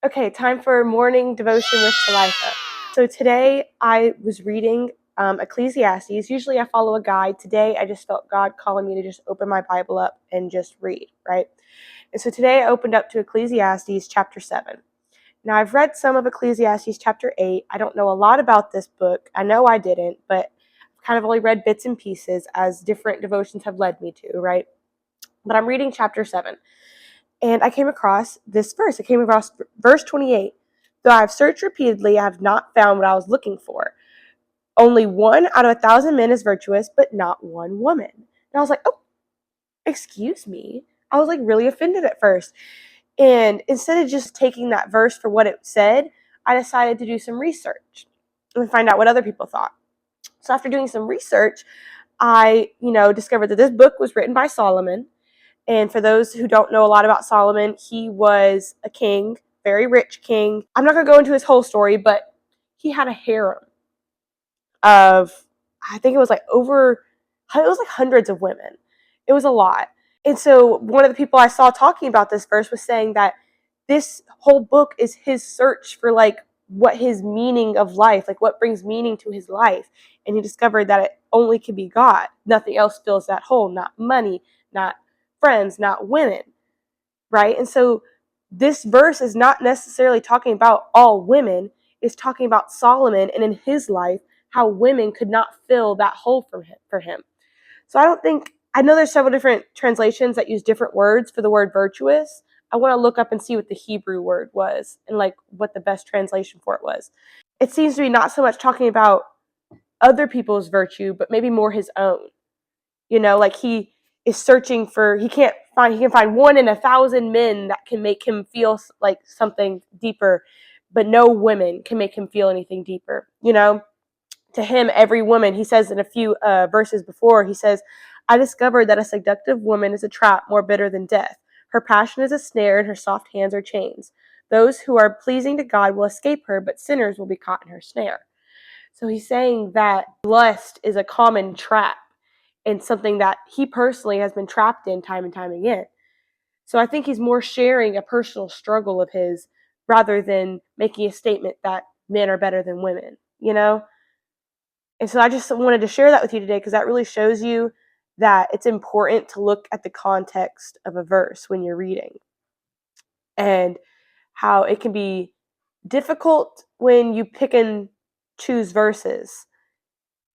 Okay, time for morning devotion with Talitha. So today I was reading Ecclesiastes. Usually I follow a guide. Today I just felt God calling me to just open my Bible up and just read, right? And so today I opened up to Ecclesiastes chapter 7. Now I've read some of Ecclesiastes chapter 8. I don't know a lot about this book. I know I didn't, but I've kind of only read bits and pieces as different devotions have led me to, right? But I'm reading chapter 7. And I came across this verse. I came across verse 28. Though I have searched repeatedly, I have not found what I was looking for. Only one out of 1,000 men is virtuous, but not one woman. And I was like, oh, excuse me. I was like really offended at first. And instead of just taking that verse for what it said, I decided to do some research and find out what other people thought. So after doing some research, I, discovered that this book was written by Solomon. And for those who don't know a lot about Solomon, he was a king, very rich king. I'm not going to go into his whole story, but he had a harem of, I think it was like hundreds of women. It was a lot. And so one of the people I saw talking about this verse was saying that this whole book is his search for like what his meaning of life, like what brings meaning to his life. And he discovered that it only can be God. Nothing else fills that hole, not money, not friends, not women, right? And so this verse is not necessarily talking about all women. It's talking about Solomon and in his life, how women could not fill that hole for him. So I know there's several different translations that use different words for the word virtuous. I want to look up and see what the Hebrew word was and like what the best translation for it was. It seems to be not so much talking about other people's virtue, but maybe more his own. Like he is searching for, he can find one in 1,000 men that can make him feel like something deeper, but no women can make him feel anything deeper. To him, every woman, he says in a few verses before, he says, I discovered that a seductive woman is a trap more bitter than death. Her passion is a snare and her soft hands are chains. Those who are pleasing to God will escape her, but sinners will be caught in her snare. So he's saying that lust is a common trap and something that he personally has been trapped in time and time again. So I think he's more sharing a personal struggle of his rather than making a statement that men are better than women. And so I just wanted to share that with you today because that really shows you that it's important to look at the context of a verse when you're reading and how it can be difficult when you pick and choose verses.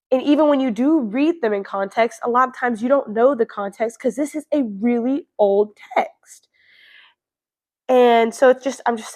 And even when you do read them in context, a lot of times you don't know the context because this is a really old text. And so I'm just